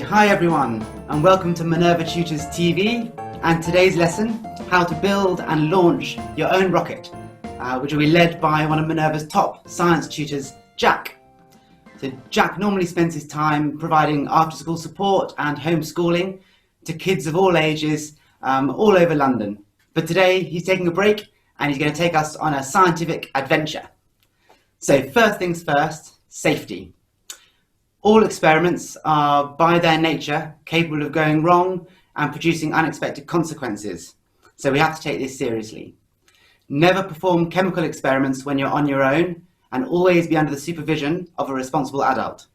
Hi everyone, and welcome to Minerva Tutors TV, and today's lesson, how to build and launch your own rocket, which will be led by one of Minerva's top science tutors, Jack. So Jack normally spends his time providing after-school support and homeschooling to kids of all ages all over London. But today he's taking a break and he's going to take us on a scientific adventure. So first things first, safety. All experiments are, by their nature, capable of going wrong and producing unexpected consequences, so we have to take this seriously. Never perform chemical experiments when you're on your own, and always be under the supervision of a responsible adult.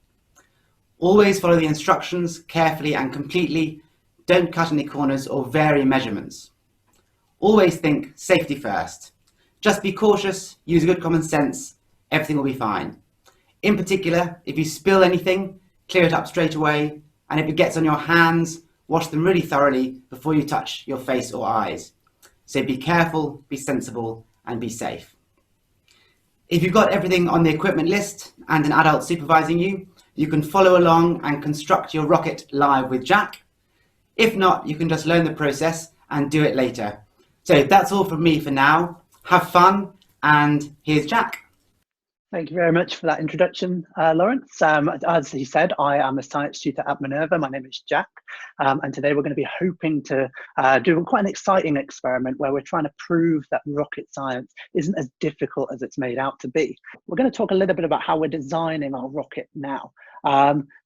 Always follow the instructions carefully and completely. Don't cut any corners or vary measurements. Always think safety first. Just be cautious, use good common sense, everything will be fine. In particular, if you spill anything, clear it up straight away, and if it gets on your hands, wash them really thoroughly before you touch your face or eyes. So be careful, be sensible, and be safe. If you've got everything on the equipment list and an adult supervising you, you can follow along and construct your rocket live with Jack. If not, you can just learn the process and do it later. So that's all from me for now. Have fun, and here's Jack. Thank you very much for that introduction, Lawrence. As he said, I am a science tutor at Minerva. My name is Jack, and today we're going to be hoping to do quite an exciting experiment where we're trying to prove that rocket science isn't as difficult as it's made out to be. We're going to talk a little bit about how we're designing our rocket now.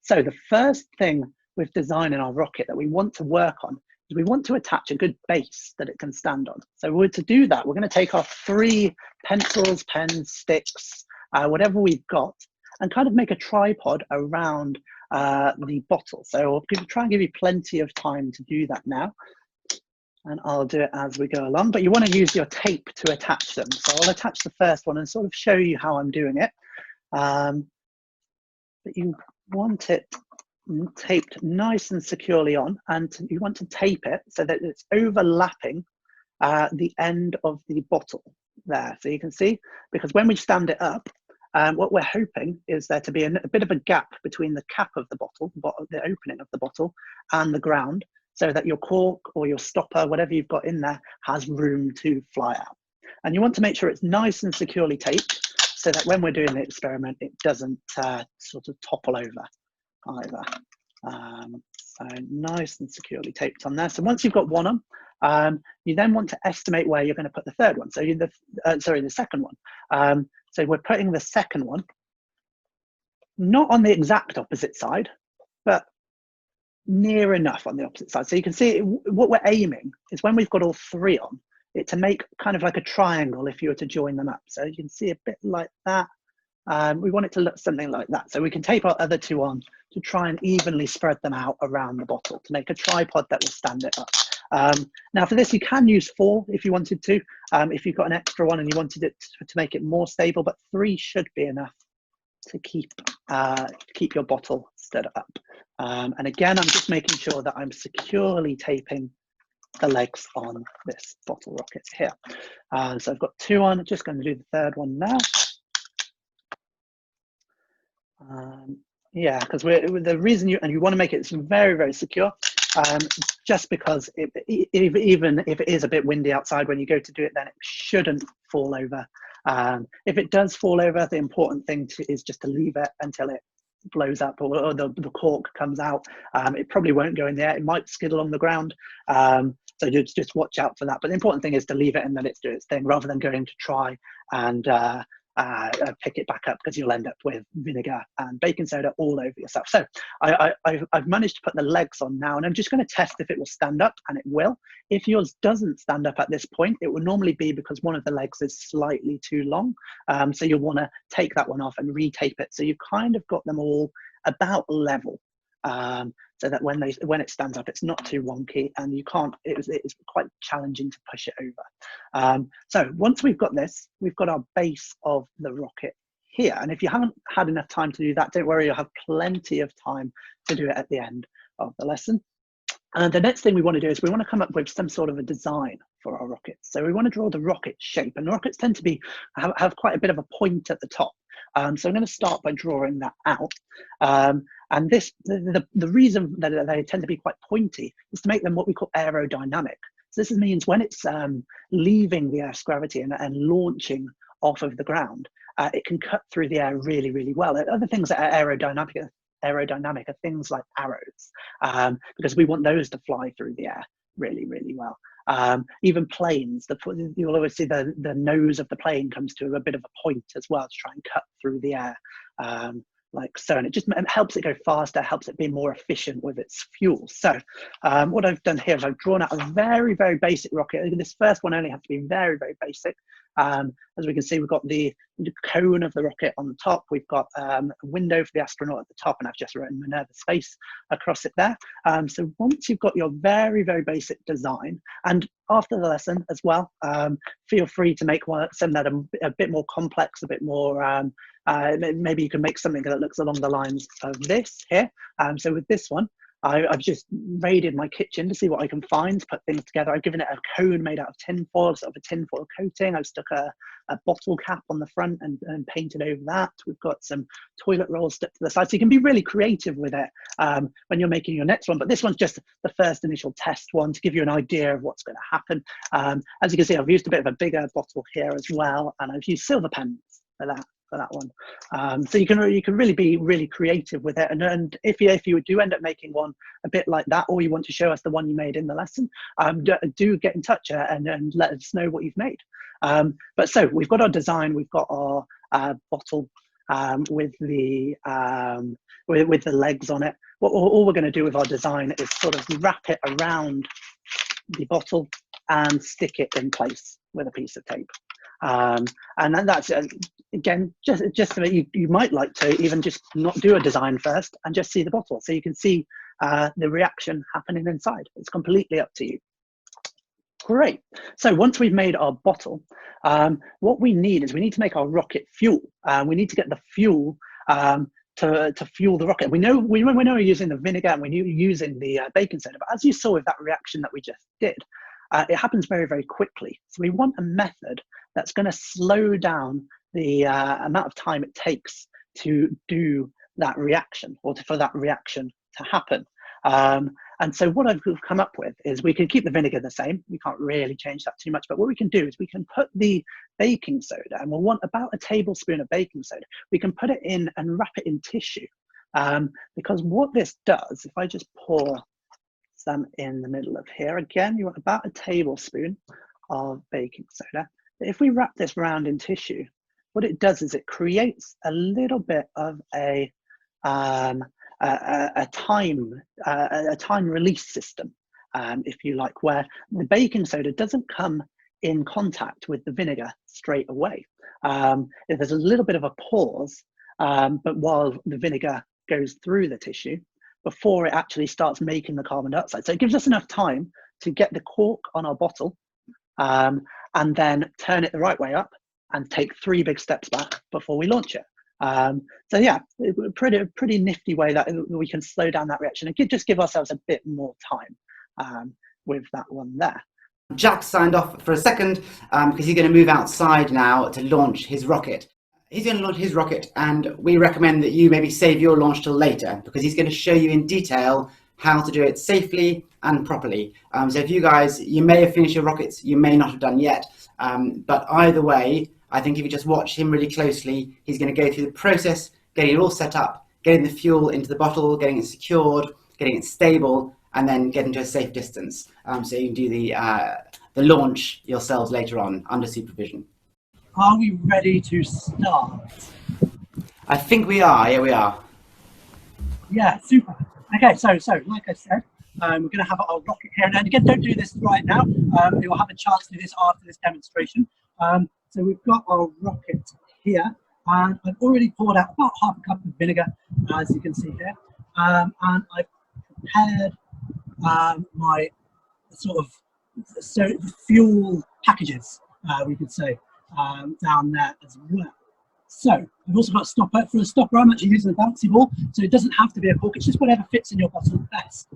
So the first thing with designing our rocket that we want to work on is we want to attach a good base that it can stand on. So to do that, we're going to take our 3 pencils, pens, sticks, whatever we've got, and kind of make a tripod around the bottle. So I'll try and give you plenty of time to do that now, and I'll do it as we go along. But you want to use your tape to attach them. So I'll attach the first one and sort of show you how I'm doing it. But you want it taped nice and securely on, and you want to tape it so that it's overlapping the end of the bottle there. So you can see, because when we stand it up, what we're hoping is there to be a bit of a gap between the cap of the bottle, the opening of the bottle, and the ground, so that your cork or your stopper, whatever you've got in there, has room to fly out. And you want to make sure it's nice and securely taped, so that when we're doing the experiment, it doesn't sort of topple over either. So nice and securely taped on there. So once you've got one on, you then want to estimate where you're going to put the third one. So the second one. So we're putting the second one not on the exact opposite side, but near enough on the opposite side. So you can see what we're aiming is, when we've got all 3 on, it to make kind of like a triangle if you were to join them up. So you can see a bit like that. We want it to look something like that. So we can tape our other 2 on to try and evenly spread them out around the bottle to make a tripod that will stand it up. Now for this, you can use 4 if you wanted to, if you've got an extra one and you wanted it to make it more stable, but 3 should be enough to keep your bottle stood up. And again, I'm just making sure that I'm securely taping the legs on this bottle rocket here. So I've got 2 on, just going to do the 3rd one now. Yeah, because the reason you want to make it very, very secure, just because even if it is a bit windy outside when you go to do it, then it shouldn't fall over. If it does fall over, the important thing is just to leave it until it blows up, or the cork comes out. It probably won't go in the air. It might skid along the ground. So just watch out for that. But the important thing is to leave it and let it do its thing, rather than going to try and pick it back up, because you'll end up with vinegar and baking soda all over yourself. So I've managed to put the legs on now, and I'm just going to test if it will stand up, and it will. If yours doesn't stand up at this point, it will normally be because one of the legs is slightly too long. So you'll want to take that one off and retape it, so you've kind of got them all about level. So that when it stands up, it's not too wonky, and you can't. It's quite challenging to push it over. So once we've got this, we've got our base of the rocket here. And if you haven't had enough time to do that, don't worry, you'll have plenty of time to do it at the end of the lesson. And the next thing we want to do is we want to come up with some sort of a design for our rockets. So we want to draw the rocket shape, and rockets tend to have quite a bit of a point at the top. So I'm going to start by drawing that out. And the reason that they tend to be quite pointy is to make them what we call aerodynamic. So this means when it's leaving the Earth's gravity and launching off of the ground, it can cut through the air really, really well. Other things that are aerodynamic are things like arrows, because we want those to fly through the air really, really well. Even planes, you'll always see the nose of the plane comes to a bit of a point as well to try and cut through the air, like so. And it just helps it go faster, helps it be more efficient with its fuel. So what I've done here is I've drawn out a very, very basic rocket. This first one only has to be very, very basic. As we can see, we've got the cone of the rocket on the top. We've got a window for the astronaut at the top, and I've just written Minerva Space across it there. So once you've got your very, very basic design, and after the lesson as well, feel free to make some that are a bit more complex, a bit more, maybe you can make something that looks along the lines of this here. So with this one, I've just raided my kitchen to see what I can find, to put things together. I've given it a cone made out of tinfoil, sort of a tinfoil coating. I've stuck a bottle cap on the front and painted over that. We've got some toilet rolls stuck to the side. So you can be really creative with it when you're making your next one. But this one's just the first initial test one to give you an idea of what's going to happen. As you can see, I've used a bit of a bigger bottle here as well, and I've used silver pens for that one. So you can really be really creative with it, and if you do end up making one a bit like that, or you want to show us the one you made in the lesson, do get in touch and let us know what you've made. But so we've got our design, we've got our bottle with the legs on it. All we're going to do with our design is sort of wrap it around the bottle and stick it in place with a piece of tape. And then that's again just so that you might like to even just not do a design first and just see the bottle, so you can see the reaction happening inside. It's completely up to you. Great. So once we've made our bottle, what we need is we need to make our rocket fuel. We need to get the fuel to fuel the rocket. We know we're using the vinegar and we're using the baking soda, but as you saw with that reaction that we just did, it happens very, very quickly. So we want a method that's going to slow down the amount of time it takes to do that reaction, or for that reaction to happen. And so what I've come up with is we can keep the vinegar the same. We can't really change that too much, but what we can do is we can put the baking soda, and we'll want about a tablespoon of baking soda. We can put it in and wrap it in tissue, because what this does, if I just pour some in the middle of here, again, you want about a tablespoon of baking soda. If we wrap this round in tissue, what it does is it creates a little bit of a time release system, if you like, where the baking soda doesn't come in contact with the vinegar straight away. There's a little bit of a pause, but while the vinegar goes through the tissue before it actually starts making the carbon dioxide. So it gives us enough time to get the cork on our bottle, and then turn it the right way up and take 3 big steps back before we launch it. So yeah, pretty nifty way that we can slow down that reaction and just give ourselves a bit more time with that one there. Jack signed off for a second because he's going to move outside now to launch his rocket. He's going to launch his rocket, and we recommend that you maybe save your launch till later, because he's going to show you in detail how to do it safely and properly. So if you may have finished your rockets, you may not have done yet, but either way, I think if you just watch him really closely, he's going to go through the process, getting it all set up, getting the fuel into the bottle, getting it secured, getting it stable, and then getting to a safe distance. So you can do the launch yourselves later on under supervision. Are we ready to start? I think we are. Yeah, we are. Yeah, super. Okay, so like I said, we're going to have our rocket here, and again, don't do this right now. You'll have a chance to do this after this demonstration. So we've got our rocket here, and I've already poured out about half a cup of vinegar, as you can see here, and I've prepared my sort of fuel packages, we could say, down there as well. So I've also got a stopper. For a stopper, I'm actually using a bouncy ball, so it doesn't have to be a cork. It's just whatever fits in your bottle best.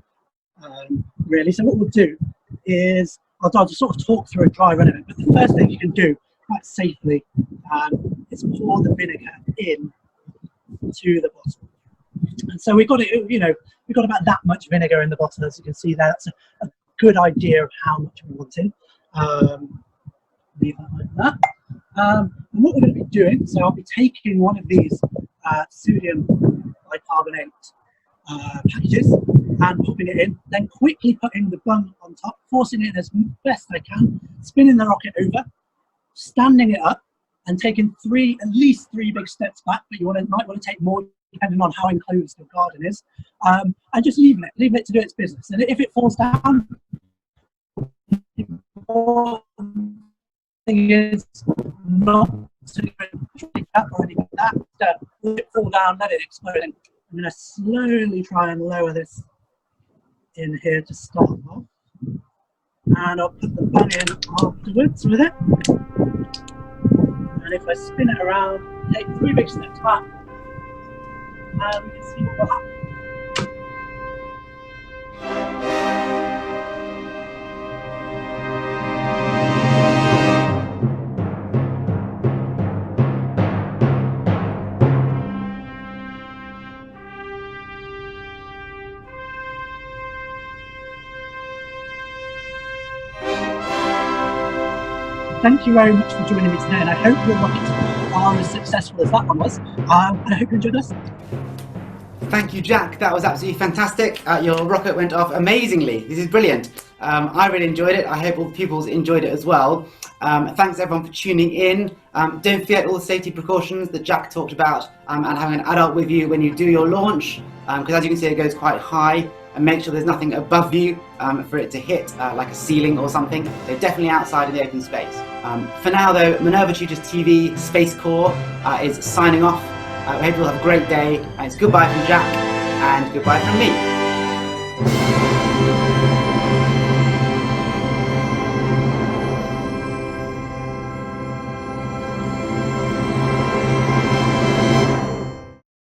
really. So what we'll do is I'll just sort of talk through a dry run of it. But the first thing you can do quite safely is pour the vinegar in to the bottle. And so we've got it, we've got about that much vinegar in the bottle, as you can see there. That's a good idea of how much we want in. Leave that like that. And what we're going to be doing, so I'll be taking one of these sodium bicarbonate packages and popping it in, then quickly putting the bung on top, forcing it in as best I can, spinning the rocket over, standing it up, and taking at least three big steps back, but you might want to take more depending on how enclosed your garden is, and just leaving it to do its business. And if it falls down, the thing is not to drink up or anything like that. Let it fall down, let it explode. And I'm going to slowly try and lower this in here to start off, and I'll put the bung in afterwards with it. And if I spin it around, take three big steps back, and we can see what will happen. Thank you very much for joining me today, and I hope your rockets are as successful as that one was, and I hope you enjoyed this. Thank you, Jack. That was absolutely fantastic. Your rocket went off amazingly. This is brilliant. I really enjoyed it. I hope all the pupils enjoyed it as well. Thanks everyone for tuning in. Don't forget all the safety precautions that Jack talked about, and having an adult with you when you do your launch, because as you can see it goes quite high, and make sure there's nothing above you for it to hit, like a ceiling or something. So definitely outside in the open space. For now though, Minerva Tutors TV Space Corps is signing off. I hope you'll have a great day. It's goodbye from Jack and goodbye from me.